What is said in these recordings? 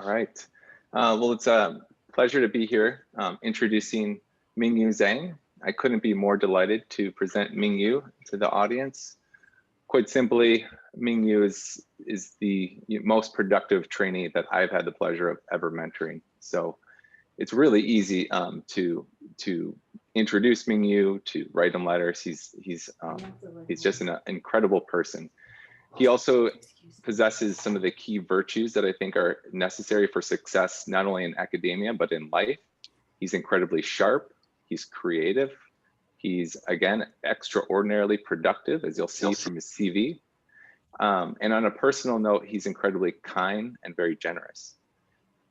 All right. Well, it's a pleasure to be here introducing Mingyu Zhang. I couldn't be more delighted to present Mingyu to the audience. Quite simply, Mingyu is the most productive trainee that I've had the pleasure of ever mentoring. So it's really easy to introduce Mingyu, to write him letters. He's just an incredible person. He also possesses some of the key virtues that I think are necessary for success, not only in academia, but in life. He's incredibly sharp, he's creative, he's, again, extraordinarily productive, as you'll see from his CV. And on a personal note, he's incredibly kind and very generous.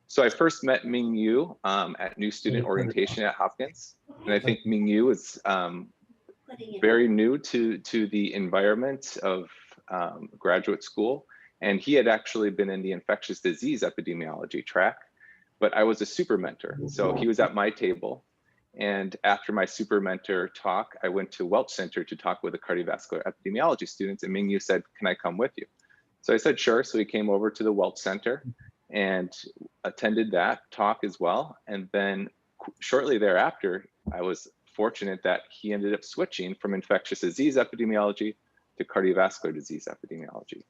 So I first met Mingyu at new student orientation at Hopkins. And I think Mingyu is very new to the environment of graduate school. And he had actually been in the infectious disease epidemiology track, but I was a super mentor. So he was at my table. And after my super mentor talk, I went to Welch Center to talk with the cardiovascular epidemiology students, and Mingyu said, "Can I come with you?" So I said, sure. So he came over to the Welch Center and attended that talk as well. And then shortly thereafter, I was fortunate that he ended up switching from infectious disease epidemiology to cardiovascular disease epidemiology.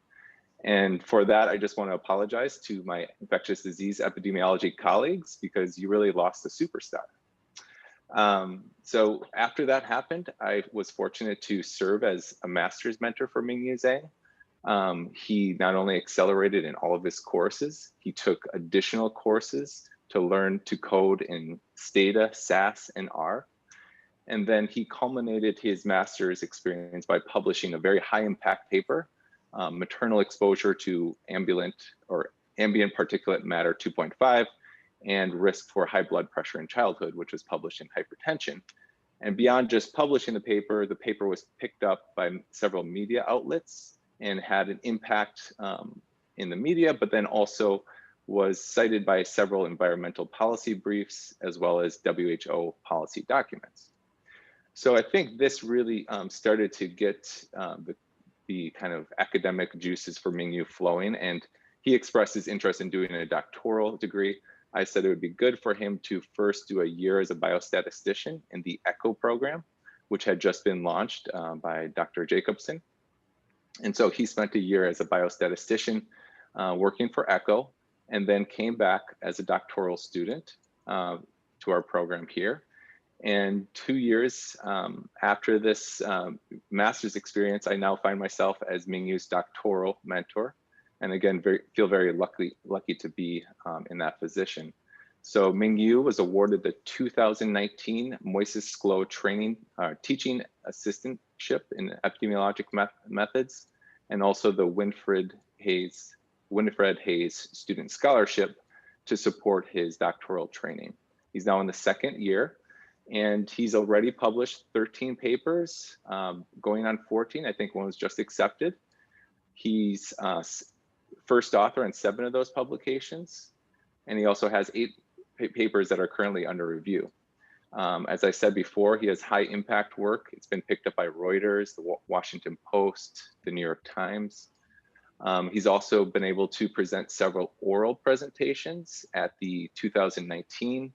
And for that, I just want to apologize to my infectious disease epidemiology colleagues, because you really lost a superstar. So after that happened, I was fortunate to serve as a master's mentor for Mingyu Zhang. He not only accelerated in all of his courses, he took additional courses to learn to code in Stata, SAS, and R. And then he culminated his master's experience by publishing a very high impact paper, maternal exposure to ambient particulate matter 2.5 and risk for high blood pressure in childhood, which was published in Hypertension. And beyond just publishing the paper was picked up by several media outlets and had an impact in the media, but then also was cited by several environmental policy briefs, as well as WHO policy documents. So I think this really started to get the kind of academic juices for Mingyu flowing, and he expressed his interest in doing a doctoral degree. I said it would be good for him to first do a year as a biostatistician in the ECHO program, which had just been launched by Dr. Jacobson. And so he spent a year as a biostatistician working for ECHO, and then came back as a doctoral student to our program here. And 2 years after this master's experience, I now find myself as Mingyu's doctoral mentor. And again, feel very lucky to be in that position. So Mingyu was awarded the 2019 Moises Sklo teaching assistantship in epidemiologic methods, and also the Winifred Hayes Student Scholarship to support his doctoral training. He's now in the second year, and he's already published 13 papers, going on 14. I think one was just accepted. He's first author in 7 of those publications, and he also has 8 papers that are currently under review. As I said before, he has high impact work. It's been picked up by Reuters, the Washington Post, the New York Times. He's also been able to present several oral presentations at the 2019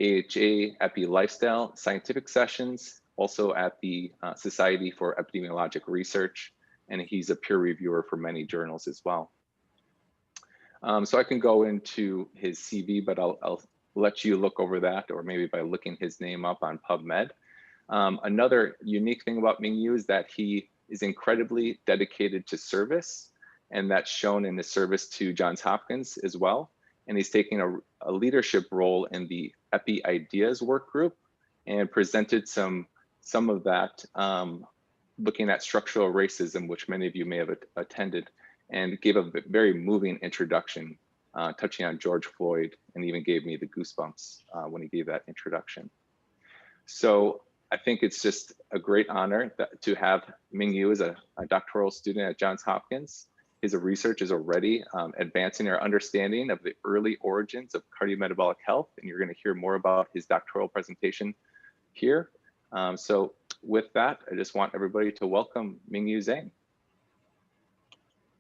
AHA Epi Lifestyle Scientific Sessions, also at the Society for Epidemiologic Research, and he's a peer reviewer for many journals as well. So I can go into his CV, but I'll let you look over that, or maybe by looking his name up on PubMed. Another unique thing about Mingyu is that he is incredibly dedicated to service, and that's shown in his service to Johns Hopkins as well. And he's taking a leadership role in the Epi Ideas work group, and presented some of that looking at structural racism, which many of you may have attended, and gave a very moving introduction touching on George Floyd, and even gave me the goosebumps when he gave that introduction. So I think it's just a great honor to have Mingyu as a doctoral student at Johns Hopkins. His research is already advancing our understanding of the early origins of cardiometabolic health, and you're going to hear more about his doctoral presentation here. So with that, I just want everybody to welcome Mingyu Zhang.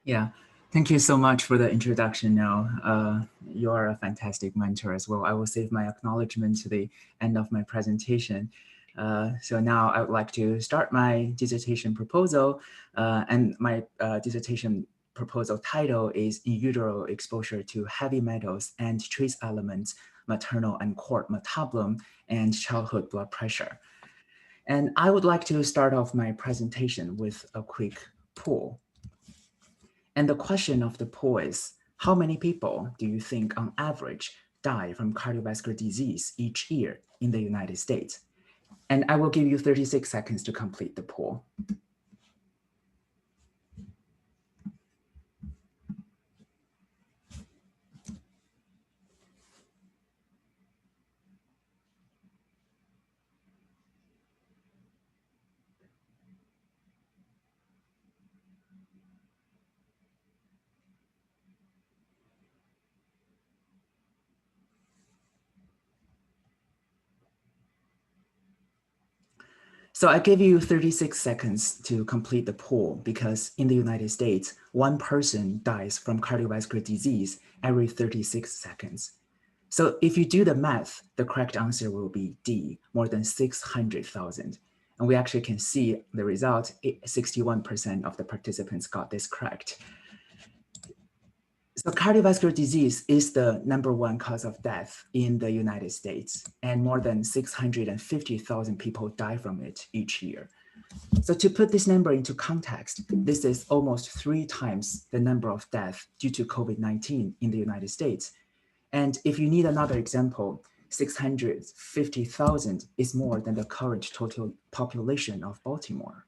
Yeah, Thank you so much for the introduction, Now. You are a fantastic mentor as well. I will save my acknowledgement to the end of my presentation. So now I would like to start my dissertation proposal. And my dissertation proposal title is In Utero Exposure to Heavy Metals and Trace Elements, Maternal and Cord Metabolome, and Childhood Blood Pressure. And I would like to start off my presentation with a quick poll. And the question of the poll is, how many people do you think on average die from cardiovascular disease each year in the United States? And I will give you 36 seconds to complete the poll. So I give you 36 seconds to complete the poll because in the United States, one person dies from cardiovascular disease every 36 seconds. So if you do the math, the correct answer will be D, more than 600,000. And we actually can see the result, 61% of the participants got this correct. So cardiovascular disease is the #1 cause of death in the United States, and more than 650,000 people die from it each year. So to put this number into context, this is almost 3 times the number of deaths due to COVID-19 in the United States. And if you need another example, 650,000 is more than the current total population of Baltimore.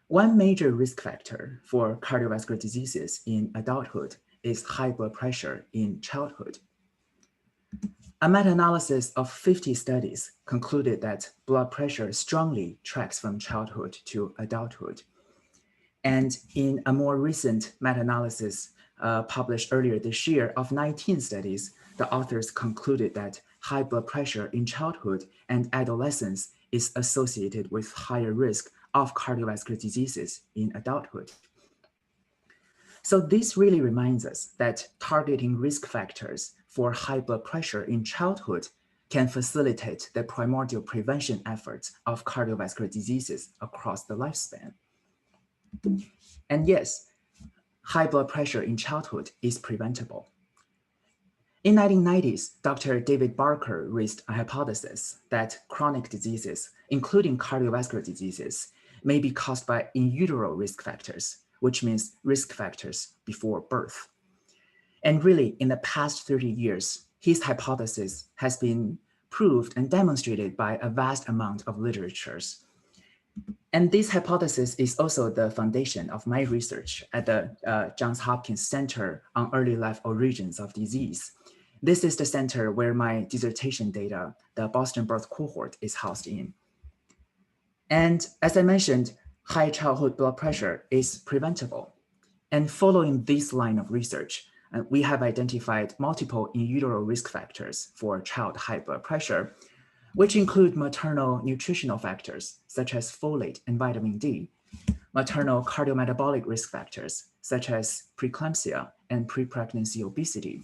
One major risk factor for cardiovascular diseases in adulthood is high blood pressure in childhood. A meta-analysis of 50 studies concluded that blood pressure strongly tracks from childhood to adulthood. And in a more recent meta-analysis published earlier this year of 19 studies, the authors concluded that high blood pressure in childhood and adolescence is associated with higher risk of cardiovascular diseases in adulthood. So this really reminds us that targeting risk factors for high blood pressure in childhood can facilitate the primordial prevention efforts of cardiovascular diseases across the lifespan. And yes, high blood pressure in childhood is preventable. In 1990s, Dr. David Barker raised a hypothesis that chronic diseases, including cardiovascular diseases, may be caused by in utero risk factors, which means risk factors before birth. And really, in the past 30 years, his hypothesis has been proved and demonstrated by a vast amount of literatures. And this hypothesis is also the foundation of my research at the Johns Hopkins Center on Early Life Origins of Disease. This is the center where my dissertation data, the Boston Birth Cohort, is housed in. And as I mentioned, high childhood blood pressure is preventable. And following this line of research, we have identified multiple in utero risk factors for child high blood pressure, which include maternal nutritional factors such as folate and vitamin D, maternal cardiometabolic risk factors such as preeclampsia and pre-pregnancy obesity,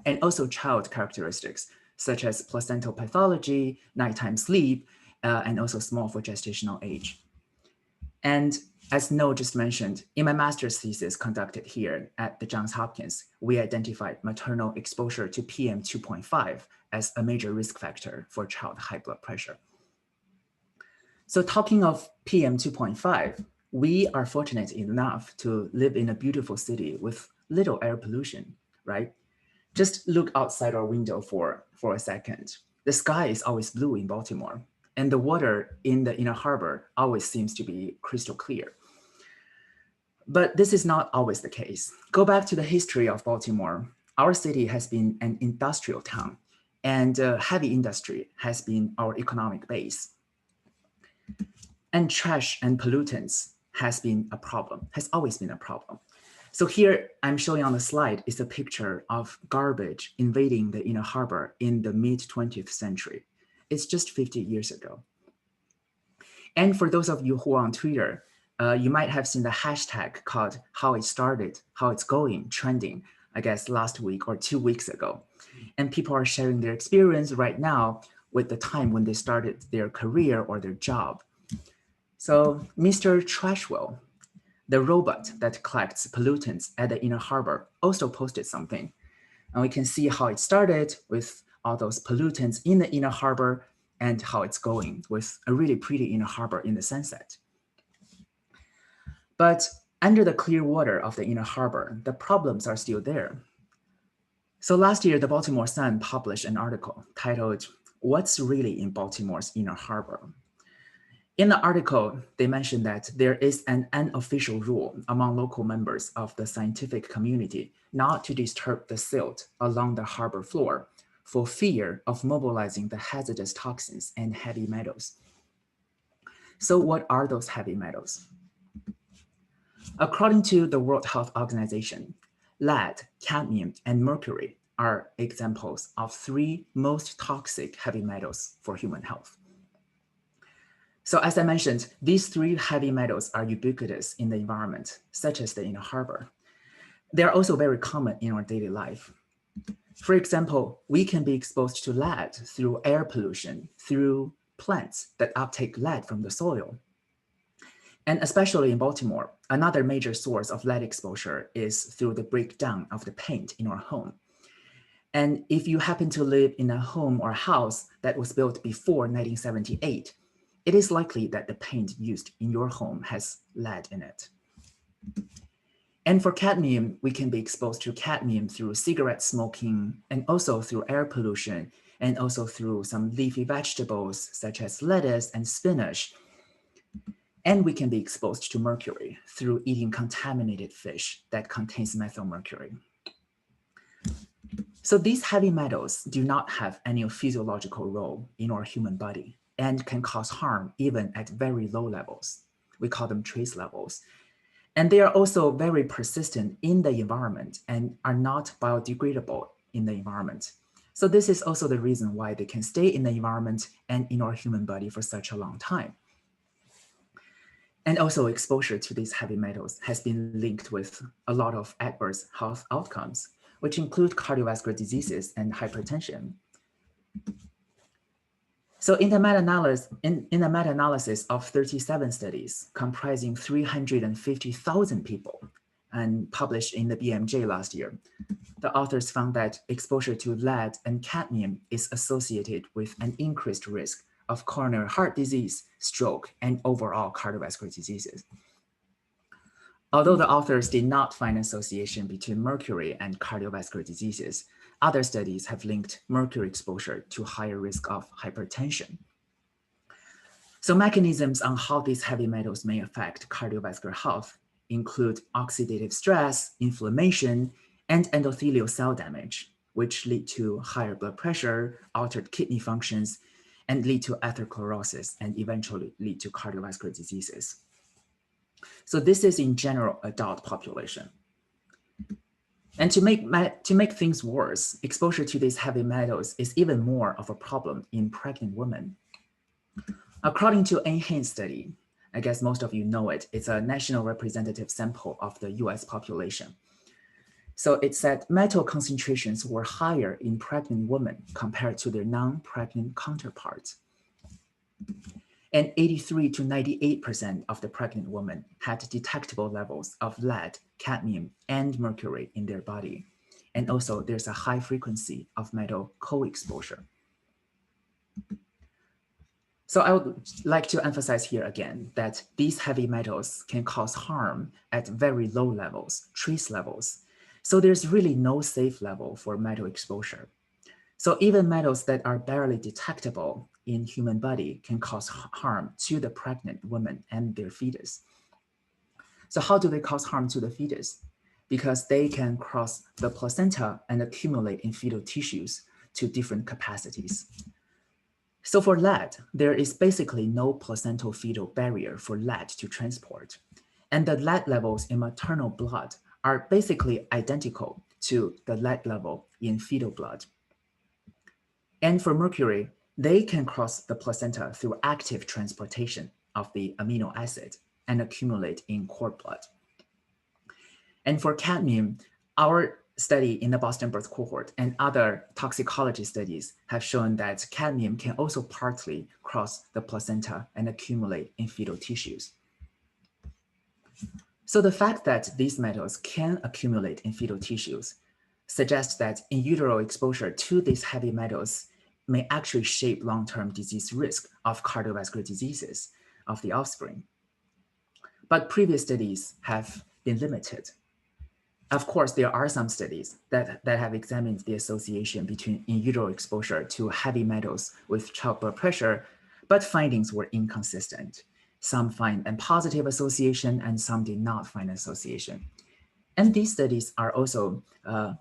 and also child characteristics such as placental pathology, nighttime sleep, and also small for gestational age. And as No just mentioned, in my master's thesis conducted here at the Johns Hopkins, we identified maternal exposure to PM 2.5 as a major risk factor for child high blood pressure. So talking of PM 2.5, we are fortunate enough to live in a beautiful city with little air pollution, right? Just look outside our window for a second. The sky is always blue in Baltimore, and the water in the inner harbor always seems to be crystal clear. But this is not always the case. Go back to the history of Baltimore. Our city has been an industrial town, and heavy industry has been our economic base. And trash and pollutants has always been a problem. So here I'm showing on the slide is a picture of garbage invading the inner harbor in the mid-20th century. It's just 50 years ago. And for those of you who are on Twitter, You might have seen the hashtag called how it started, how it's going, trending, I guess last week or 2 weeks ago. And people are sharing their experience right now with the time when they started their career or their job. So Mr. Trashwell, the robot that collects pollutants at the Inner Harbor, also posted something. And we can see how it started with all those pollutants in the Inner Harbor and how it's going with a really pretty Inner Harbor in the sunset. But under the clear water of the Inner Harbor, the problems are still there. So last year, the Baltimore Sun published an article titled, "What's Really in Baltimore's Inner Harbor?" In the article, they mentioned that there is an unofficial rule among local members of the scientific community not to disturb the silt along the harbor floor for fear of mobilizing the hazardous toxins and heavy metals. So what are those heavy metals? According to the World Health Organization, lead, cadmium, and mercury are examples of 3 most toxic heavy metals for human health. So as I mentioned, these 3 heavy metals are ubiquitous in the environment, such as the Inner Harbor. They are also very common in our daily life. For example, we can be exposed to lead through air pollution, through plants that uptake lead from the soil. And especially in Baltimore, another major source of lead exposure is through the breakdown of the paint in our home. And if you happen to live in a home or house that was built before 1978, it is likely that the paint used in your home has lead in it. And for cadmium, we can be exposed to cadmium through cigarette smoking and also through air pollution and also through some leafy vegetables such as lettuce and spinach. And we can be exposed to mercury through eating contaminated fish that contains methylmercury. So these heavy metals do not have any physiological role in our human body and can cause harm even at very low levels. We call them trace levels. And they are also very persistent in the environment and are not biodegradable in the environment. So this is also the reason why they can stay in the environment and in our human body for such a long time. And also exposure to these heavy metals has been linked with a lot of adverse health outcomes, which include cardiovascular diseases and hypertension. So in the meta-analysis of 37 studies comprising 350,000 people and published in the BMJ last year, the authors found that exposure to lead and cadmium is associated with an increased risk of coronary heart disease, stroke, and overall cardiovascular diseases. Although the authors did not find association between mercury and cardiovascular diseases, other studies have linked mercury exposure to higher risk of hypertension. So mechanisms on how these heavy metals may affect cardiovascular health include oxidative stress, inflammation, and endothelial cell damage, which lead to higher blood pressure, altered kidney functions, and lead to atherosclerosis and eventually lead to cardiovascular diseases. So this is in general adult population. And to make things worse, exposure to these heavy metals is even more of a problem in pregnant women. According to NHANES study, I guess most of you know it, it's a national representative sample of the US population. So it said metal concentrations were higher in pregnant women compared to their non-pregnant counterparts. And 83 to 98% of the pregnant women had detectable levels of lead, cadmium, and mercury in their body. And also there's a high frequency of metal co-exposure. So I would like to emphasize here again that these heavy metals can cause harm at very low levels, trace levels. So there's really no safe level for metal exposure. So even metals that are barely detectable in human body can cause harm to the pregnant woman and their fetus. So how do they cause harm to the fetus? Because they can cross the placenta and accumulate in fetal tissues to different capacities. So for lead, there is basically no placental fetal barrier for lead to transport. And the lead levels in maternal blood are basically identical to the lead level in fetal blood. And for mercury, they can cross the placenta through active transportation of the amino acid. and accumulate in cord blood. And for cadmium, our study in the Boston Birth Cohort and other toxicology studies have shown that cadmium can also partly cross the placenta and accumulate in fetal tissues. So the fact that these metals can accumulate in fetal tissues suggests that in utero exposure to these heavy metals may actually shape long-term disease risk of cardiovascular diseases of the offspring. But previous studies have been limited. Of course, there are some studies that have examined the association between in utero exposure to heavy metals with child blood pressure, but findings were inconsistent. Some find a positive association and some did not find an association. And these studies are also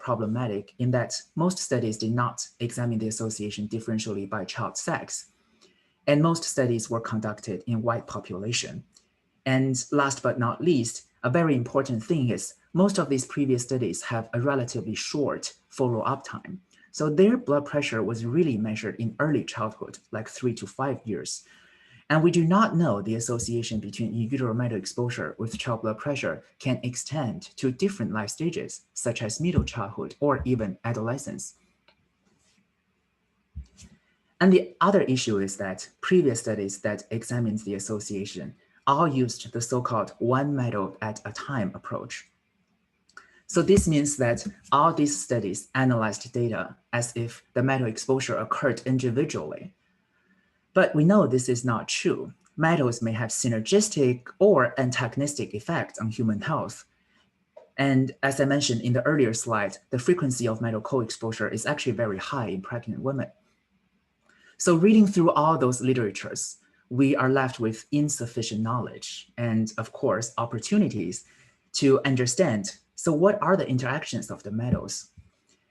problematic in that most studies did not examine the association differentially by child sex. And most studies were conducted in white population. And last but not least, a very important thing is most of these previous studies have a relatively short follow-up time. So their blood pressure was really measured in early childhood, like 3 to 5 years. And we do not know the association between in utero metal exposure with child blood pressure can extend to different life stages, such as middle childhood or even adolescence. And the other issue is that previous studies that examined the association all used the so-called one metal at a time approach. So this means that all these studies analyzed data as if the metal exposure occurred individually. But we know this is not true. Metals may have synergistic or antagonistic effects on human health. And as I mentioned in the earlier slide, the frequency of metal co-exposure is actually very high in pregnant women. So reading through all those literatures, we are left with insufficient knowledge and, of course, opportunities to understand, so what are the interactions of the metals?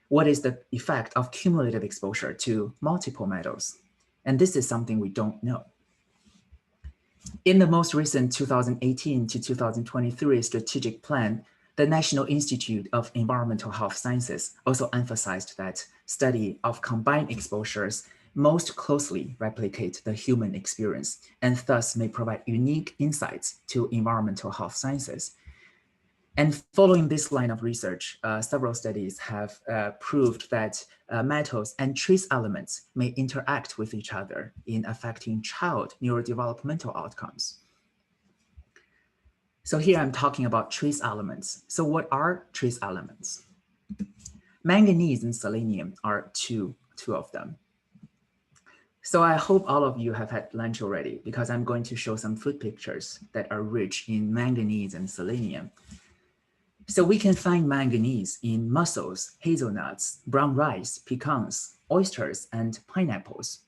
What is the effect of cumulative exposure to multiple metals? And this is something we don't know. In the most recent 2018 to 2023 strategic plan, the National Institute of Environmental Health Sciences also emphasized that study of combined exposures most closely replicate the human experience and thus may provide unique insights to environmental health sciences. And following this line of research, several studies have proved that metals and trace elements may interact with each other in affecting child neurodevelopmental outcomes. So here I'm talking about trace elements. So what are trace elements? Manganese and selenium are two of them. So I hope all of you have had lunch already because I'm going to show some food pictures that are rich in manganese and selenium. So we can find manganese in mussels, hazelnuts, brown rice, pecans, oysters, and pineapples.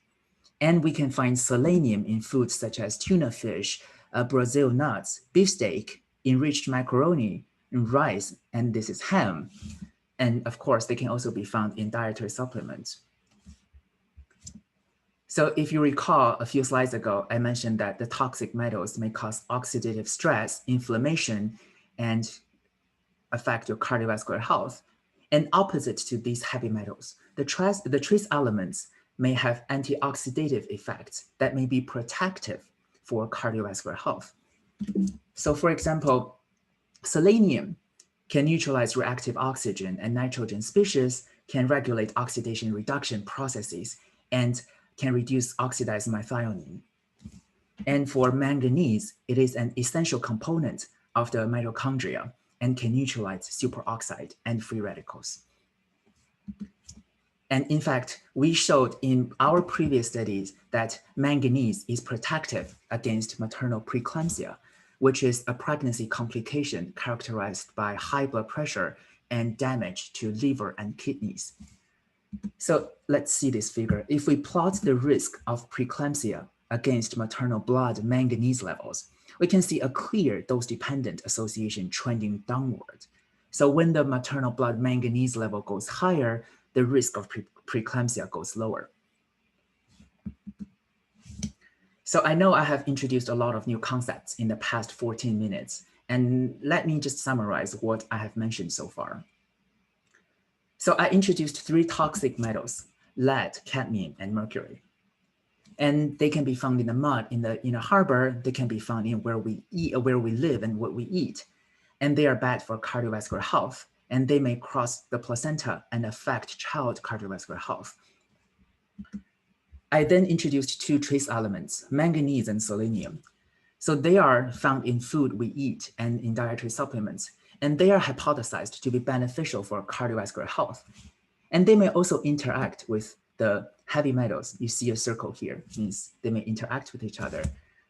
And we can find selenium in foods such as tuna fish, Brazil nuts, beefsteak, enriched macaroni, and rice, and this is ham. And of course, they can also be found in dietary supplements. So if you recall a few slides ago, I mentioned that the toxic metals may cause oxidative stress, inflammation, and affect your cardiovascular health. And opposite to these heavy metals, the trace elements may have antioxidative effects that may be protective for cardiovascular health. So for example, selenium can neutralize reactive oxygen and nitrogen species, can regulate oxidation reduction processes, and can reduce oxidized methionine. And for manganese, it is an essential component of the mitochondria and can neutralize superoxide and free radicals. And in fact, we showed in our previous studies that manganese is protective against maternal preeclampsia, which is a pregnancy complication characterized by high blood pressure and damage to liver and kidneys. So let's see this figure. If we plot the risk of preeclampsia against maternal blood manganese levels, we can see a clear dose-dependent association trending downward. So when the maternal blood manganese level goes higher, the risk of preeclampsia goes lower. So I know I have introduced a lot of new concepts in the past 14 minutes, and let me just summarize what I have mentioned so far. So I introduced 3 toxic metals, lead, cadmium, and mercury. And they can be found in the mud, in a harbor. They can be found in where we eat, where we live and what we eat. And they are bad for cardiovascular health. And they may cross the placenta and affect child cardiovascular health. I then introduced two trace elements, manganese and selenium. So they are found in food we eat and in dietary supplements, and they are hypothesized to be beneficial for cardiovascular health. And they may also interact with the heavy metals. You see a circle here, means they may interact with each other,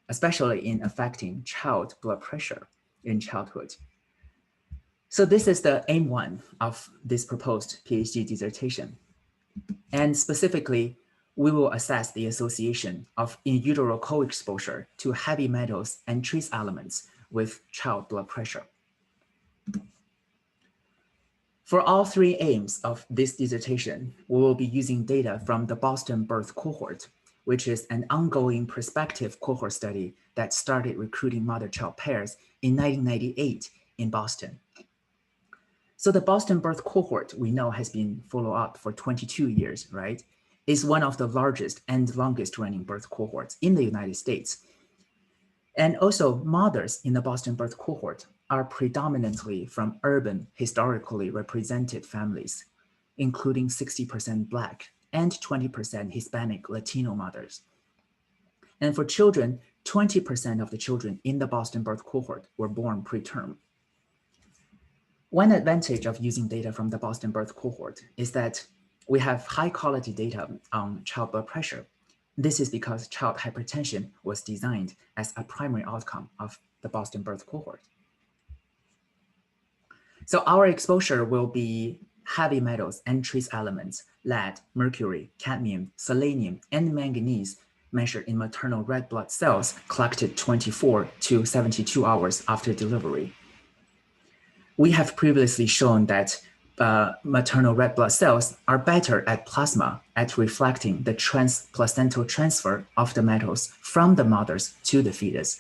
especially in affecting child blood pressure in childhood. So this is the aim one of this proposed PhD dissertation. And specifically, we will assess the association of in utero co-exposure to heavy metals and trace elements with child blood pressure. For all three aims of this dissertation, we will be using data from the Boston Birth Cohort, which is an ongoing prospective cohort study that started recruiting mother-child pairs in 1998 in Boston. So the Boston Birth Cohort, we know, has been followed up for 22 years, right? Is one of the largest and longest running birth cohorts in the United States. And also mothers in the Boston Birth Cohort are predominantly from urban, historically represented families, including 60% Black and 20% Hispanic Latino mothers. And for children, 20% of the children in the Boston Birth Cohort were born preterm. One advantage of using data from the Boston Birth Cohort is that we have high quality data on child blood pressure. This is because child hypertension was designed as a primary outcome of the Boston Birth Cohort. So our exposure will be heavy metals and trace elements, lead, mercury, cadmium, selenium, and manganese measured in maternal red blood cells collected 24 to 72 hours after delivery. We have previously shown that maternal red blood cells are better at plasma at reflecting the transplacental transfer of the metals from the mothers to the fetus.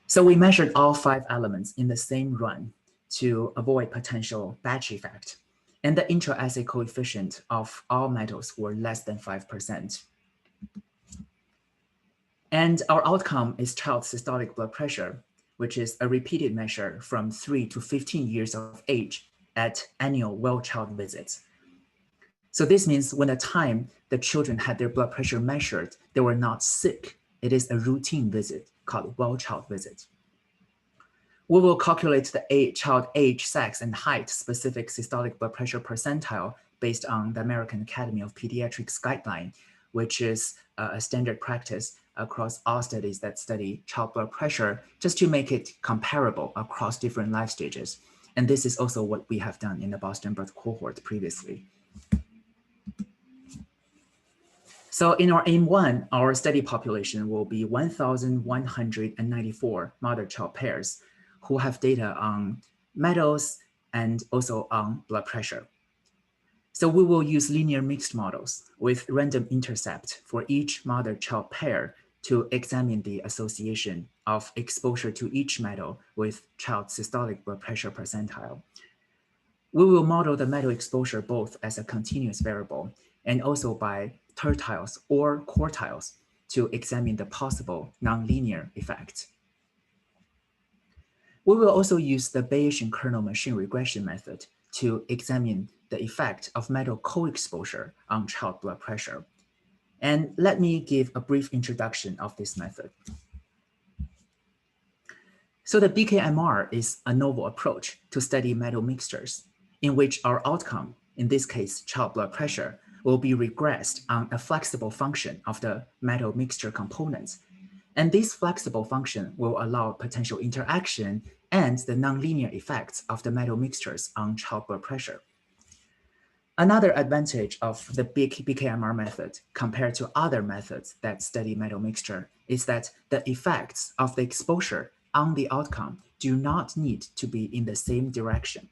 So we measured all 5 elements in the same run to avoid potential batch effect. And the intra-assay coefficient of all metals were less than 5%. And our outcome is child systolic blood pressure, which is a repeated measure from 3 to 15 years of age at annual well-child visits. So this means when the time the children had their blood pressure measured, they were not sick. It is a routine visit called well-child visit. We will calculate the child age, sex, and height specific systolic blood pressure percentile based on the American Academy of Pediatrics guideline, which is a standard practice across all studies that study child blood pressure, just to make it comparable across different life stages. And this is also what we have done in the Boston Birth Cohort previously. So in our aim 1, our study population will be 1,194 mother-child pairs who have data on metals and also on blood pressure. So we will use linear mixed models with random intercept for each mother-child pair to examine the association of exposure to each metal with child systolic blood pressure percentile. We will model the metal exposure both as a continuous variable and also by tertiles or quartiles to examine the possible nonlinear effects. We will also use the Bayesian kernel machine regression method to examine the effect of metal co-exposure on child blood pressure. And let me give a brief introduction of this method. So the BKMR is a novel approach to study metal mixtures in which our outcome, in this case, child blood pressure, will be regressed on a flexible function of the metal mixture components. And this flexible function will allow potential interaction and the nonlinear effects of the metal mixtures on child blood pressure. Another advantage of the BKMR method compared to other methods that study metal mixture is that the effects of the exposure on the outcome do not need to be in the same direction.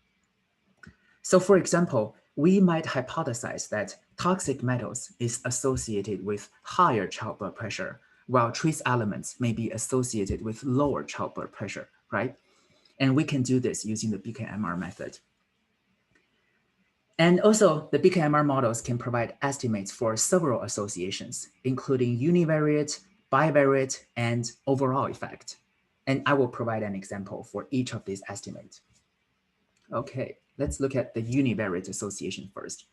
So for example, we might hypothesize that toxic metals is associated with higher child blood pressure, while trace elements may be associated with lower child blood pressure, right? And we can do this using the BKMR method. And also, the BKMR models can provide estimates for several associations, including univariate, bivariate, and overall effect. And I will provide an example for each of these estimates. Okay, let's look at the univariate association first.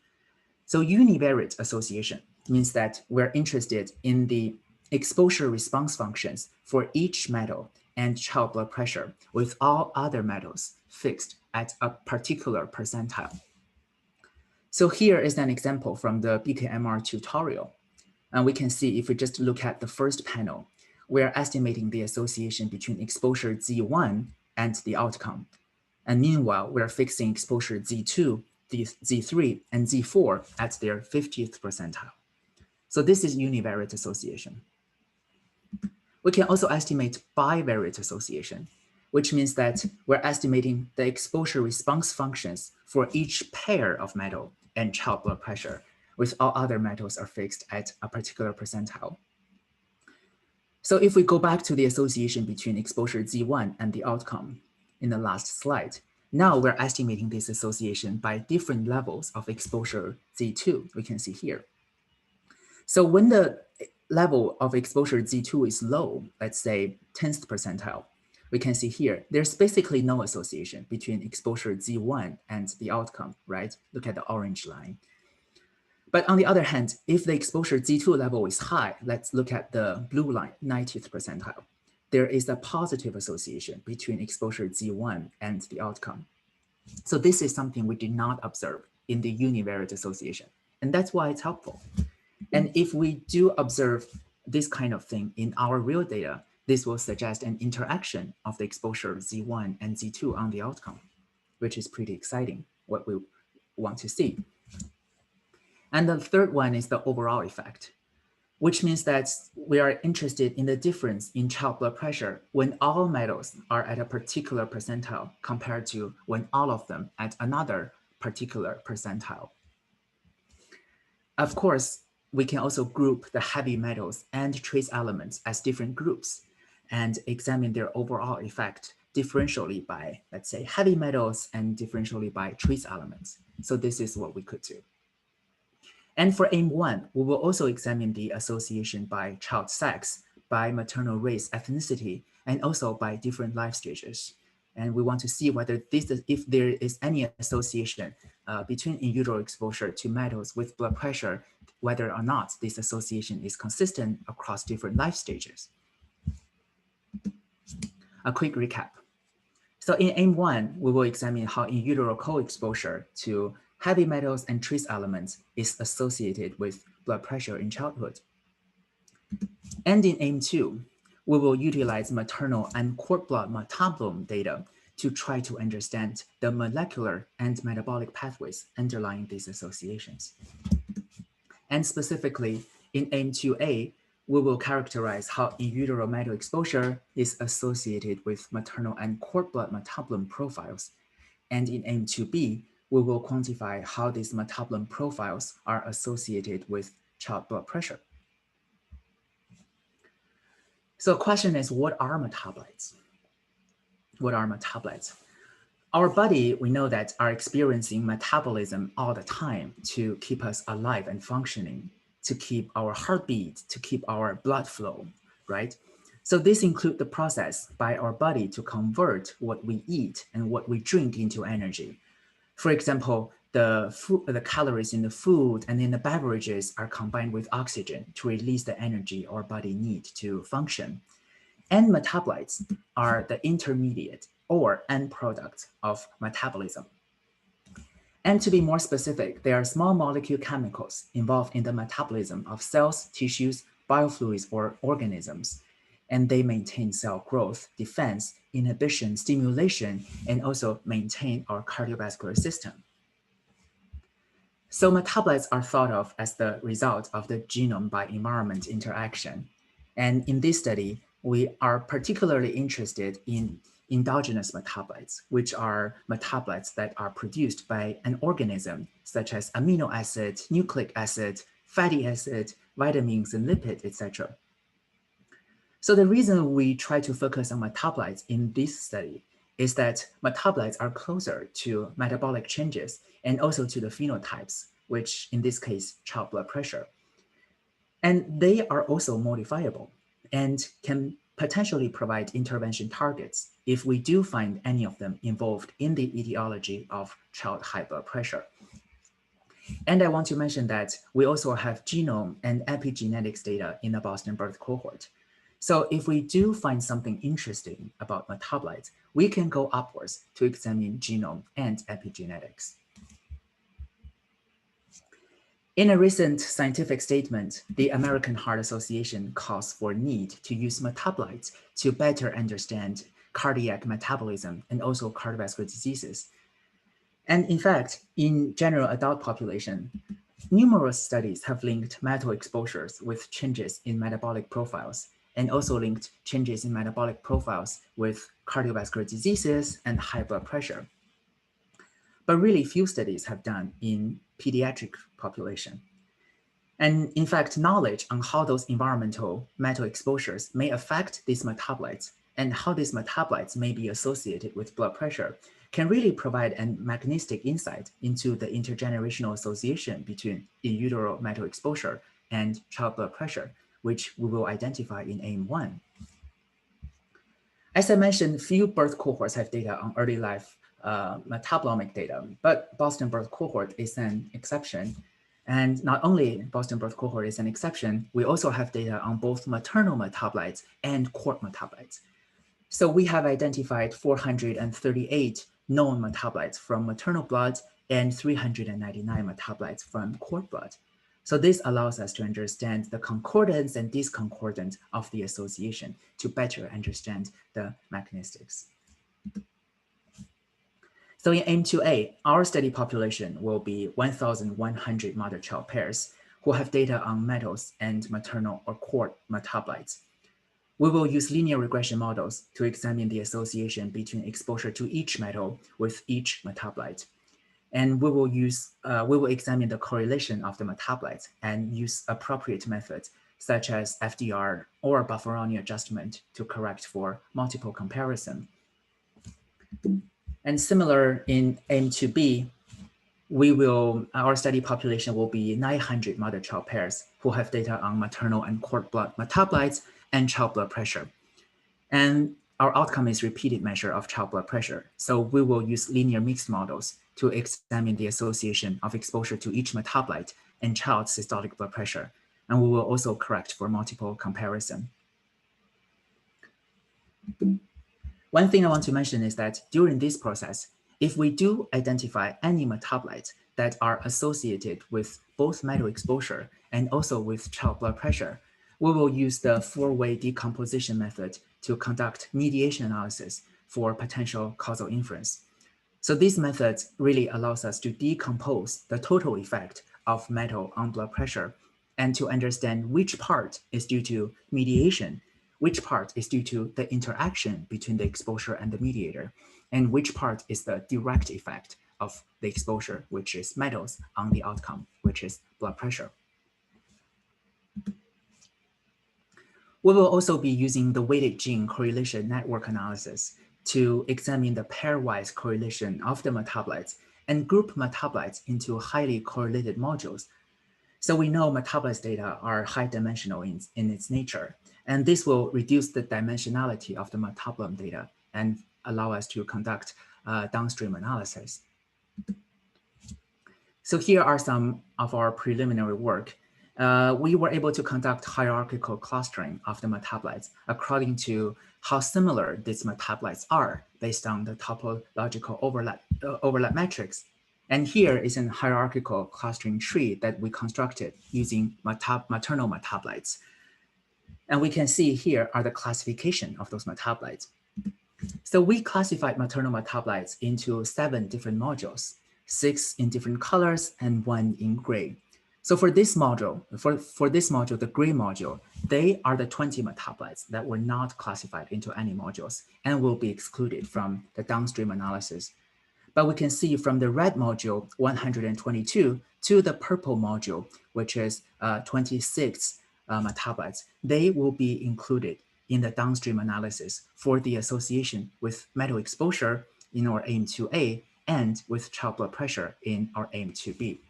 So univariate association means that we're interested in the exposure response functions for each metal and child blood pressure with all other metals fixed at a particular percentile. So here is an example from the BKMR tutorial. And we can see if we just look at the first panel, we're estimating the association between exposure Z1 and the outcome. And meanwhile, we're fixing exposure Z2, Z3, and Z4 at their 50th percentile. So this is univariate association. We can also estimate bivariate association, which means that we're estimating the exposure response functions for each pair of metal and child blood pressure, with all other metals are fixed at a particular percentile. So if we go back to the association between exposure Z1 and the outcome in the last slide, now we're estimating this association by different levels of exposure Z2, we can see here. So when the level of exposure Z2 is low, let's say 10th percentile, we can see here, there's basically no association between exposure Z1 and the outcome, right? Look at the orange line. But on the other hand, if the exposure Z2 level is high, let's look at the blue line, 90th percentile. There is a positive association between exposure Z1 and the outcome. So this is something we did not observe in the univariate association. And that's why it's helpful. And if we do observe this kind of thing in our real data, this will suggest an interaction of the exposure Z1 and Z2 on the outcome, which is pretty exciting, what we want to see. And the third one is the overall effect, which means that we are interested in the difference in child blood pressure when all metals are at a particular percentile compared to when all of them at another particular percentile. Of course, we can also group the heavy metals and trace elements as different groups and examine their overall effect differentially by, let's say, heavy metals and differentially by trace elements. So this is what we could do. And for AIM-1, we will also examine the association by child sex, by maternal race, ethnicity, and also by different life stages. And we want to see whether if there is any association between in utero exposure to metals with blood pressure, whether or not this association is consistent across different life stages. A quick recap. So in AIM-1, we will examine how in utero co-exposure to heavy metals and trace elements is associated with blood pressure in childhood. And in AIM-2, we will utilize maternal and cord blood metabolome data to try to understand the molecular and metabolic pathways underlying these associations. And specifically, in AIM-2A, we will characterize how in utero metal exposure is associated with maternal and cord blood metabolome profiles. And in AIM-2B, we will quantify how these metabolome profiles are associated with child blood pressure. So the question is, what are metabolites? What are metabolites? Our body, we know that, are experiencing metabolism all the time to keep us alive and functioning, to keep our heartbeat, to keep our blood flow, right? So this includes the process by our body to convert what we eat and what we drink into energy. For example, the calories in the food and in the beverages are combined with oxygen to release the energy our body needs to function. And metabolites are the intermediate or end product of metabolism. And to be more specific, they are small molecule chemicals involved in the metabolism of cells, tissues, biofluids, or organisms. And they maintain cell growth, defense, inhibition, stimulation, and also maintain our cardiovascular system. So metabolites are thought of as the result of the genome by environment interaction. And in this study, we are particularly interested in endogenous metabolites, which are metabolites that are produced by an organism, such as amino acid, nucleic acid, fatty acid, vitamins, and lipids, etc. So the reason we try to focus on metabolites in this study is that metabolites are closer to metabolic changes and also to the phenotypes, which in this case, child blood pressure. And they are also modifiable and can potentially provide intervention targets if we do find any of them involved in the etiology of child high blood pressure. And I want to mention that we also have genome and epigenetics data in the Boston Birth Cohort. So if we do find something interesting about metabolites, we can go upwards to examine genome and epigenetics. In a recent scientific statement, the American Heart Association calls for need to use metabolites to better understand cardiac metabolism and also cardiovascular diseases. And in fact, in general adult population, numerous studies have linked metal exposures with changes in metabolic profiles and also linked changes in metabolic profiles with cardiovascular diseases and high blood pressure. But really few studies have done in pediatric population. And in fact, knowledge on how those environmental metal exposures may affect these metabolites and how these metabolites may be associated with blood pressure can really provide a mechanistic insight into the intergenerational association between in utero metal exposure and child blood pressure, which we will identify in AIM-1. As I mentioned, few birth cohorts have data on early life metabolomic data, but Boston Birth Cohort is an exception. And not only Boston Birth Cohort is an exception, we also have data on both maternal metabolites and cord metabolites. So we have identified 438 known metabolites from maternal blood and 399 metabolites from cord blood. So this allows us to understand the concordance and discordance of the association to better understand the mechanistics. So in AIM-2A, our study population will be 1,100 mother-child pairs who have data on metals and maternal or cord metabolites. We will use linear regression models to examine the association between exposure to each metal with each metabolite. And we will examine the correlation of the metabolites and use appropriate methods such as FDR or Bufferoni adjustment to correct for multiple comparison. And similar in AIM-2B, our study population will be 900 mother-child pairs who have data on maternal and cord blood metabolites and child blood pressure. And our outcome is repeated measure of child blood pressure. So we will use linear mixed models to examine the association of exposure to each metabolite and child systolic blood pressure. And we will also correct for multiple comparison. One thing I want to mention is that during this process, if we do identify any metabolites that are associated with both metal exposure and also with child blood pressure, we will use the four-way decomposition method to conduct mediation analysis for potential causal inference. So this method really allows us to decompose the total effect of metal on blood pressure and to understand which part is due to mediation, which part is due to the interaction between the exposure and the mediator, and which part is the direct effect of the exposure, which is metals, on the outcome, which is blood pressure. We will also be using the weighted gene correlation network analysis to examine the pairwise correlation of the metabolites and group metabolites into highly correlated modules. So we know metabolites data are high dimensional in its nature, and this will reduce the dimensionality of the metabolome data and allow us to conduct downstream analysis. So here are some of our preliminary work. We were able to conduct hierarchical clustering of the metabolites according to how similar these metabolites are based on the topological overlap matrix. And here is an hierarchical clustering tree that we constructed using maternal metabolites. And we can see here are the classification of those metabolites. So we classified maternal metabolites into 7 different modules, 6 in different colors and 1 in gray. So for this module, the gray module, they are the 20 metabolites that were not classified into any modules and will be excluded from the downstream analysis. But we can see from the red module, 122, to the purple module, which is 26 metabolites, they will be included in the downstream analysis for the association with metal exposure in our AIM-2A and with child blood pressure in our AIM-2B.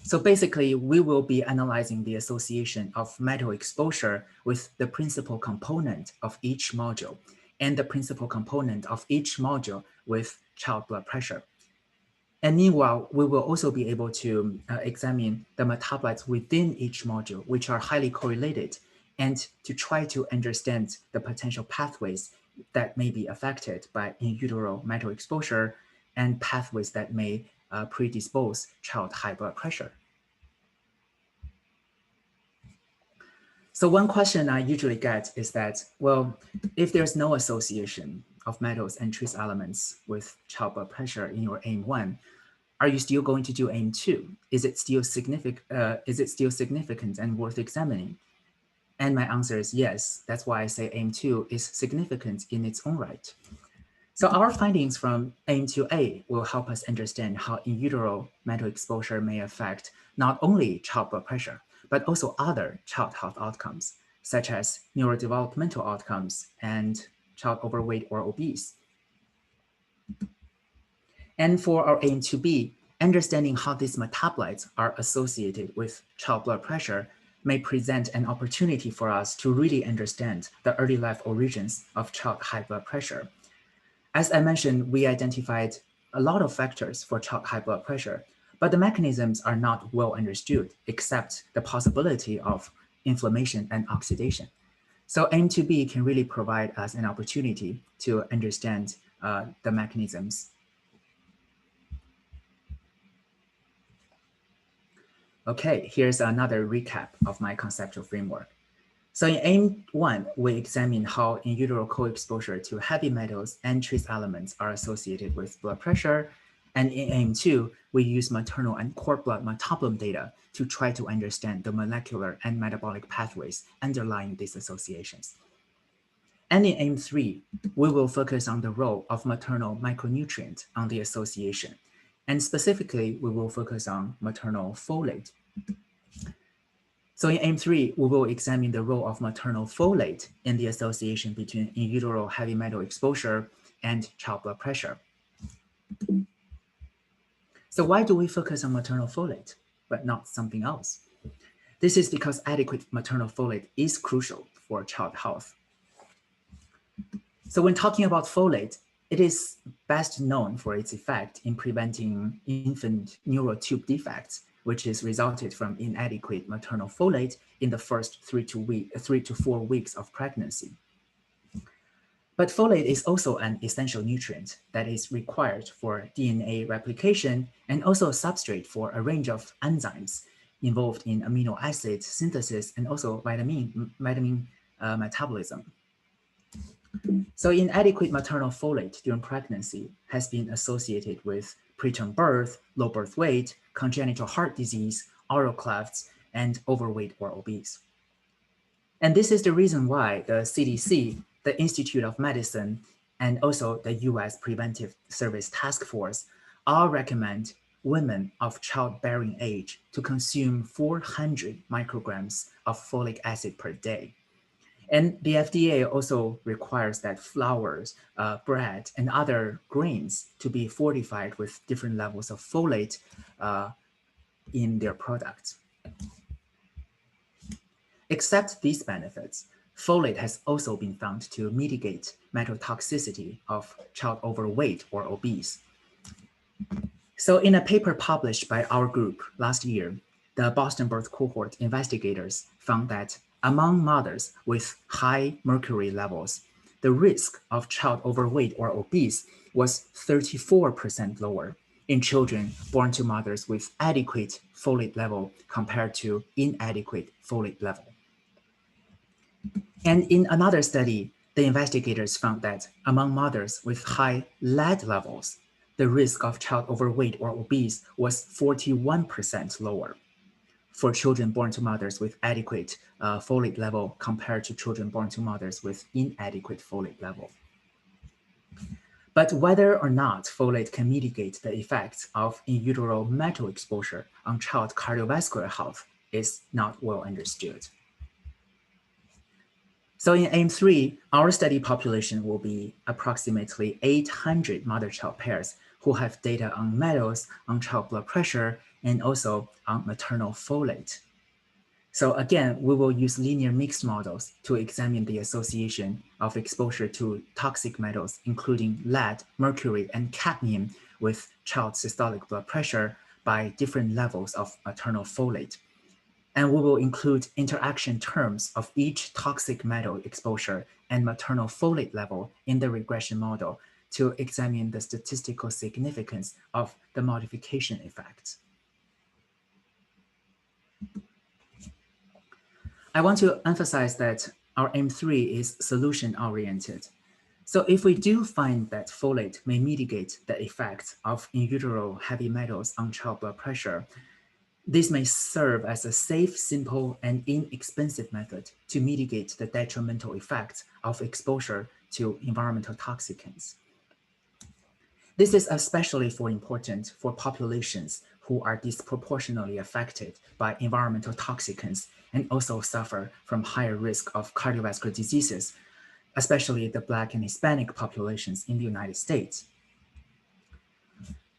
So basically, we will be analyzing the association of metal exposure with the principal component of each module and the principal component of each module with child blood pressure. And meanwhile, we will also be able to examine the metabolites within each module, which are highly correlated, and to try to understand the potential pathways that may be affected by in utero metal exposure and pathways that may predispose child high blood pressure. So one question I usually get is that, well, if there's no association of metals and trace elements with child blood pressure in your AIM-1, are you still going to do AIM-2? Is it still significant and worth examining? And my answer is yes. That's why I say AIM-2 is significant in its own right. So our findings from AIM-2A will help us understand how in utero metal exposure may affect not only child blood pressure, but also other child health outcomes, such as neurodevelopmental outcomes and child overweight or obese. And for our AIM-2B, understanding how these metabolites are associated with child blood pressure may present an opportunity for us to really understand the early life origins of child high blood pressure. As I mentioned, we identified a lot of factors for child high blood pressure, but the mechanisms are not well understood, except the possibility of inflammation and oxidation. So AIM-2B can really provide us an opportunity to understand the mechanisms. Okay, here's another recap of my conceptual framework. So in AIM-1, we examine how in utero co-exposure to heavy metals and trace elements are associated with blood pressure. And in AIM-2, we use maternal and cord blood metabolome data to try to understand the molecular and metabolic pathways underlying these associations. And in AIM-3, we will focus on the role of maternal micronutrient on the association. And specifically, we will focus on maternal folate. So in AIM-3, we will examine the role of maternal folate in the association between in utero heavy metal exposure and child blood pressure. So why do we focus on maternal folate, but not something else? This is because adequate maternal folate is crucial for child health. So when talking about folate, it is best known for its effect in preventing infant neural tube defects, which is resulted from inadequate maternal folate in the first 3 to 4 weeks of pregnancy. But folate is also an essential nutrient that is required for DNA replication and also a substrate for a range of enzymes involved in amino acid synthesis and also vitamin metabolism. So inadequate maternal folate during pregnancy has been associated with preterm birth, low birth weight, congenital heart disease, oral clefts, and overweight or obese. And this is the reason why the CDC, the Institute of Medicine, and also the US Preventive Service Task Force all recommend women of childbearing age to consume 400 micrograms of folic acid per day. And the FDA also requires that flours, bread, and other grains to be fortified with different levels of folate in their products. Except these benefits, folate has also been found to mitigate metotoxicity of child overweight or obese. So in a paper published by our group last year, the Boston Birth Cohort investigators found that among mothers with high mercury levels, the risk of child overweight or obese was 34% lower in children born to mothers with adequate folate level compared to inadequate folate level. And in another study, the investigators found that among mothers with high lead levels, the risk of child overweight or obese was 41% lower for children born to mothers with adequate folate level compared to children born to mothers with inadequate folate level. But whether or not folate can mitigate the effects of in utero metal exposure on child cardiovascular health is not well understood. So in AIM-3, our study population will be approximately 800 mother-child pairs who have data on metals, on child blood pressure, and also on maternal folate. So again, we will use linear mixed models to examine the association of exposure to toxic metals, including lead, mercury, and cadmium with child systolic blood pressure by different levels of maternal folate. And we will include interaction terms of each toxic metal exposure and maternal folate level in the regression model to examine the statistical significance of the modification effects. I want to emphasize that our AIM-3 is solution-oriented. So if we do find that folate may mitigate the effects of in utero heavy metals on child blood pressure, this may serve as a safe, simple, and inexpensive method to mitigate the detrimental effects of exposure to environmental toxicants. This is especially important for populations who are disproportionately affected by environmental toxicants and also suffer from higher risk of cardiovascular diseases, especially the Black and Hispanic populations in the United States.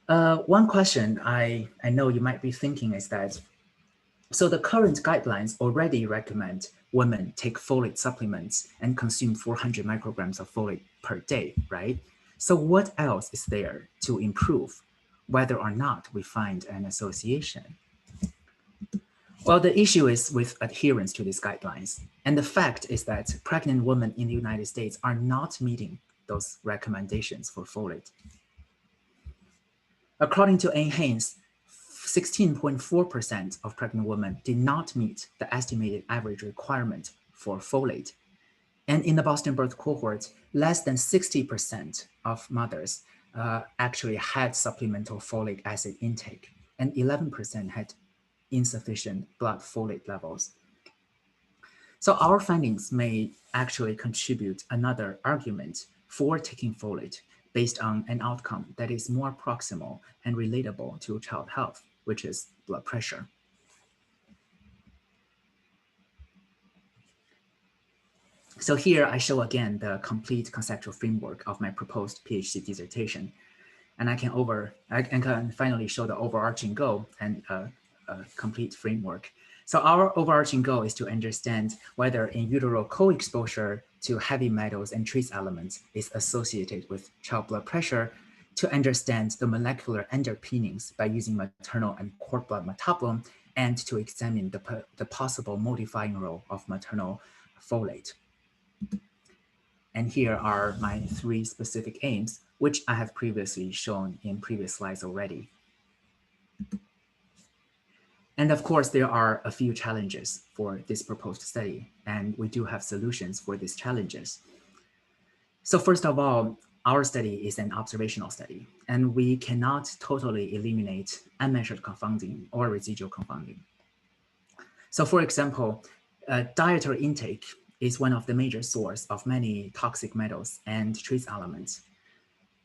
One question I know you might be thinking is that, so the current guidelines already recommend women take folate supplements and consume 400 micrograms of folate per day, right? So what else is there to improve whether or not we find an association? Well, the issue is with adherence to these guidelines. And the fact is that pregnant women in the United States are not meeting those recommendations for folate. According to NHANES, 16.4% of pregnant women did not meet the estimated average requirement for folate. And in the Boston Birth Cohort, less than 60% of mothers actually had supplemental folic acid intake, and 11% had insufficient blood folate levels. So our findings may actually contribute another argument for taking folate based on an outcome that is more proximal and relatable to child health, which is blood pressure. So here I show again the complete conceptual framework of my proposed PhD dissertation. And I can finally show the overarching goal and a complete framework. So our overarching goal is to understand whether in utero co-exposure to heavy metals and trace elements is associated with child blood pressure, to understand the molecular underpinnings by using maternal and cord blood metabolome, and to examine the possible modifying role of maternal folate. And here are my 3 specific aims, which I have previously shown in previous slides already. And of course, there are a few challenges for this proposed study, and we do have solutions for these challenges. So first of all, our study is an observational study, and we cannot totally eliminate unmeasured confounding or residual confounding. So for example, dietary intake is one of the major sources of many toxic metals and trace elements.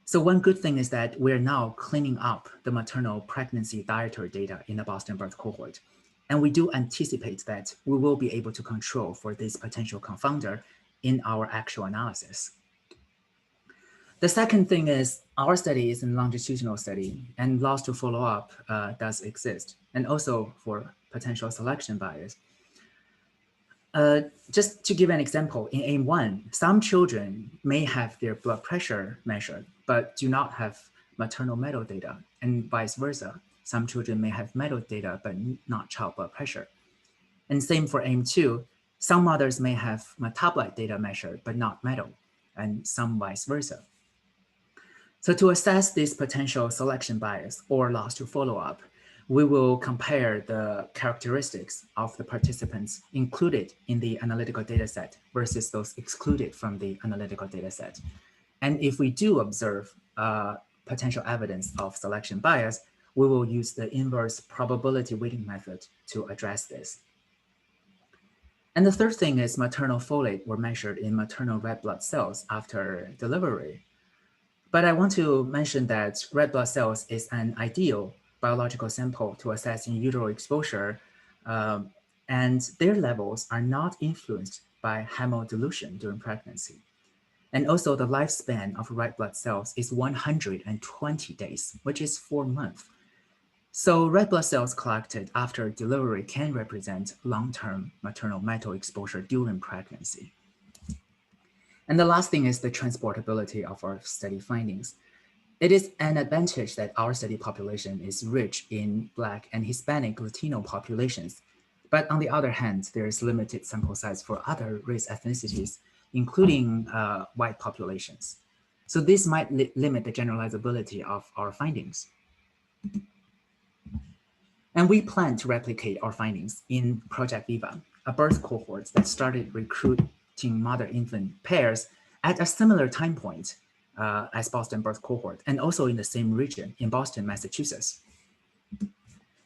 So one good thing is that we're now cleaning up the maternal pregnancy dietary data in the Boston Birth Cohort. And we do anticipate that we will be able to control for this potential confounder in our actual analysis. The second thing is our study is a longitudinal study, and loss to follow up does exist, and also for potential selection bias. Just to give an example, in AIM-1, some children may have their blood pressure measured, but do not have maternal metal data, and vice versa. Some children may have metal data, but not child blood pressure. And same for AIM-2, some mothers may have metabolite data measured, but not metal, and some vice versa. So to assess this potential selection bias or loss to follow-up, we will compare the characteristics of the participants included in the analytical dataset versus those excluded from the analytical dataset. And if we do observe potential evidence of selection bias, we will use the inverse probability weighting method to address this. And the third thing is maternal folate were measured in maternal red blood cells after delivery. But I want to mention that red blood cells is an ideal biological sample to assess in utero exposure, and their levels are not influenced by hemodilution during pregnancy. And also the lifespan of red blood cells is 120 days, which is 4 months. So red blood cells collected after delivery can represent long-term maternal metal exposure during pregnancy. And the last thing is the transportability of our study findings. It is an advantage that our study population is rich in Black and Hispanic Latino populations. But on the other hand, there is limited sample size for other race ethnicities, including white populations. So this might limit the generalizability of our findings. And we plan to replicate our findings in Project Viva, a birth cohort that started recruiting mother-infant pairs at a similar time point as Boston Birth Cohort, and also in the same region in Boston, Massachusetts.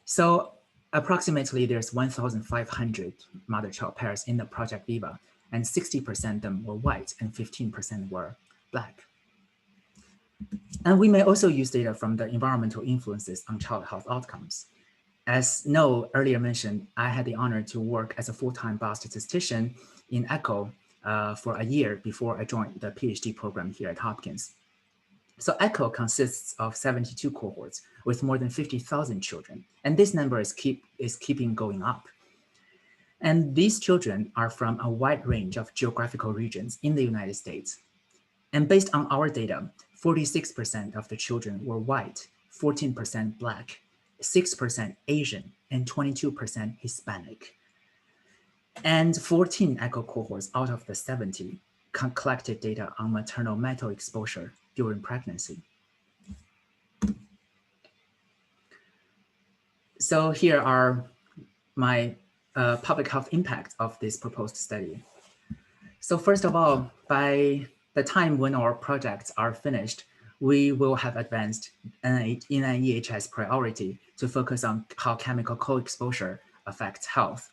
So approximately there's 1,500 mother-child pairs in the Project Viva, and 60% of them were white and 15% were Black. And we may also use data from the environmental influences on child health outcomes. As Noel earlier mentioned, I had the honor to work as a full-time biostatistician in ECHO for a year before I joined the PhD program here at Hopkins. So ECHO consists of 72 cohorts with more than 50,000 children, and this number is keeping going up. And these children are from a wide range of geographical regions in the United States. And based on our data, 46% of the children were white, 14% Black, 6% Asian, and 22% Hispanic. And 14 ECHO cohorts out of the 70 collected data on maternal metal exposure during pregnancy. So here are my public health impact of this proposed study. So first of all, by the time when our projects are finished, we will have advanced in an EHS priority to focus on how chemical co-exposure affects health.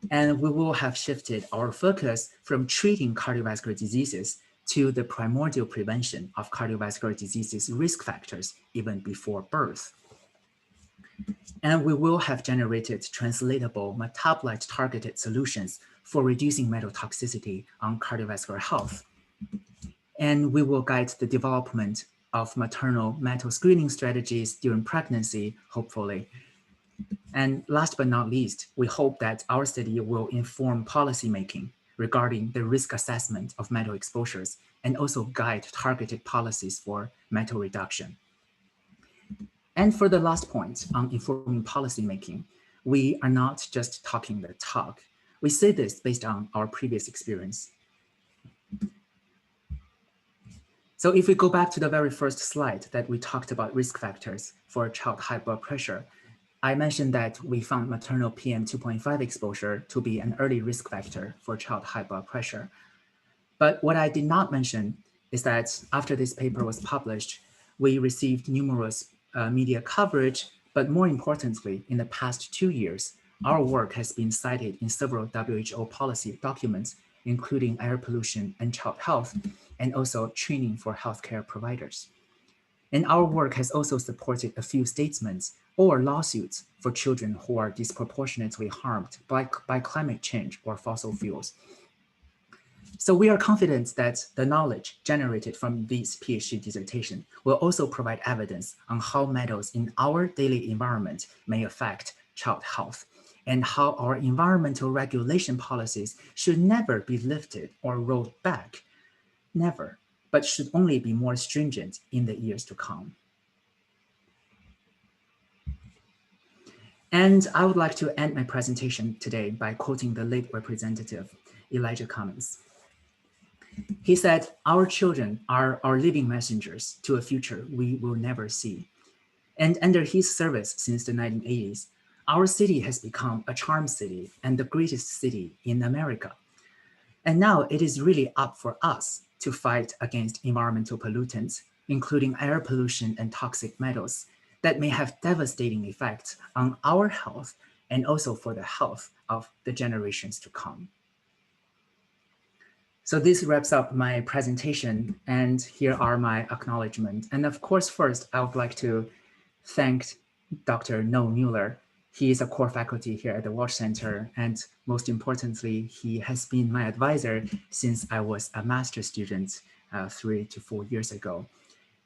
And we will have shifted our focus from treating cardiovascular diseases to the primordial prevention of cardiovascular diseases risk factors even before birth. And we will have generated translatable metabolite targeted solutions for reducing metal toxicity on cardiovascular health. And we will guide the development of maternal metal screening strategies during pregnancy, hopefully. And last but not least, we hope that our study will inform policymaking regarding the risk assessment of metal exposures and also guide targeted policies for metal reduction. And for the last point on informing policymaking, we are not just talking the talk. We say this based on our previous experience. So if we go back to the very first slide that we talked about risk factors for child high blood pressure, I mentioned that we found maternal PM 2.5 exposure to be an early risk factor for child high blood pressure. But what I did not mention is that after this paper was published, we received numerous media coverage, but more importantly, in the past 2 years, our work has been cited in several WHO policy documents, including air pollution and child health, and also training for healthcare providers. And our work has also supported a few statements or lawsuits for children who are disproportionately harmed by climate change or fossil fuels. So we are confident that the knowledge generated from this PhD dissertation will also provide evidence on how metals in our daily environment may affect child health and how our environmental regulation policies should never be lifted or rolled back, never, but should only be more stringent in the years to come. And I would like to end my presentation today by quoting the late Representative Elijah Cummings. He said, "Our children are our living messengers to a future we will never see." And under his service since the 1980s, our city has become a charm city and the greatest city in America. And now it is really up for us to fight against environmental pollutants, including air pollution and toxic metals that may have devastating effects on our health and also for the health of the generations to come. So this wraps up my presentation, and here are my acknowledgements. And of course, first, I would like to thank Dr. Noel Mueller He is a core faculty here at the Walsh Center, and most importantly, he has been my advisor since I was a master's student 3 to 4 years ago.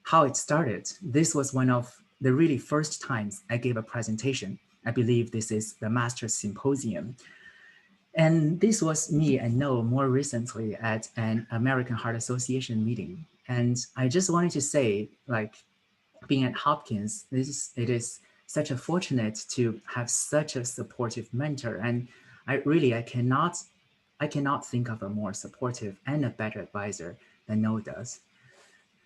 How it started, this was one of the really first times I gave a presentation. I believe this is the Master's Symposium. And this was me and Noah more recently at an American Heart Association meeting. And I just wanted to say, like, being at Hopkins, it is such a fortunate to have such a supportive mentor. And I cannot think of a more supportive and a better advisor than Noah does.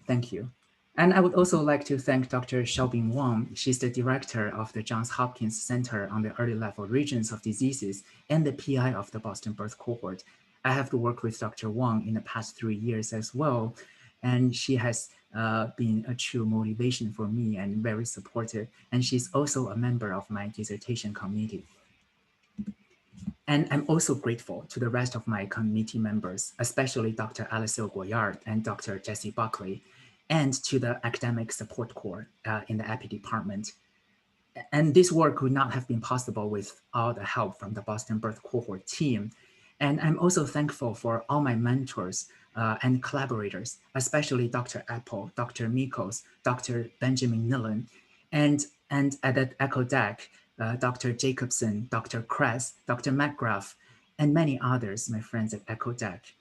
Thank you. And I would also like to thank Dr. Xiaobing Wang. She's the director of the Johns Hopkins Center on the Early Level Regions of Diseases and the PI of the Boston Birth Cohort. I have worked with Dr. Wang in the past 3 years as well, and she has been a true motivation for me and very supportive. And she's also a member of my dissertation committee. And I'm also grateful to the rest of my committee members, especially Dr. Alicia Goyard and Dr. Jesse Buckley, and to the academic support corps in the Epi department. And this work could not have been possible without the help from the Boston Birth Cohort team. And I'm also thankful for all my mentors and collaborators, especially Dr. Apple, Dr. Mikos, Dr. Benjamin Nillen, and at the Echo Deck, Dr. Jacobson, Dr. Kress, Dr. McGrath, and many others, my friends at Echo Deck.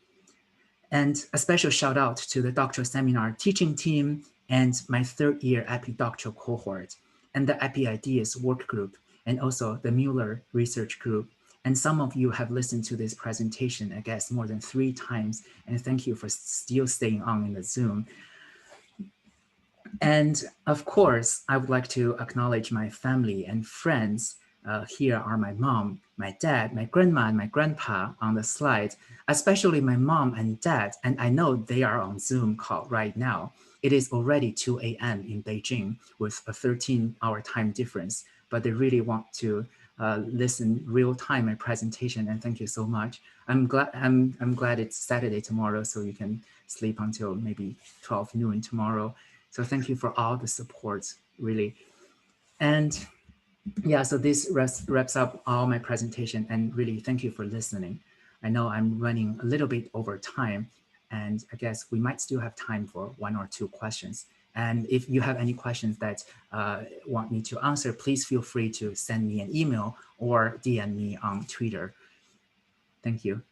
And a special shout out to the doctoral seminar teaching team and my 3rd year Epi doctoral cohort and the Epi Ideas work group and also the Mueller research group. And some of you have listened to this presentation, I guess, more than 3 times. And thank you for still staying on in the Zoom. And of course, I would like to acknowledge my family and friends. Here are my mom, my dad, my grandma, and my grandpa on the slide, especially my mom and dad. And I know they are on Zoom call right now. It is already 2 a.m. in Beijing with a 13-hour time difference, but they really want to listen real time my presentation. And thank you so much. I'm glad it's Saturday tomorrow, so you can sleep until maybe 12 noon tomorrow. So thank you for all the support, really. And yeah, so this wraps up all my presentation, and really thank you for listening. I know I'm running a little bit over time, and I guess we might still have time for 1 or 2 questions. And if you have any questions that want me to answer, please feel free to send me an email or DM me on Twitter. Thank you.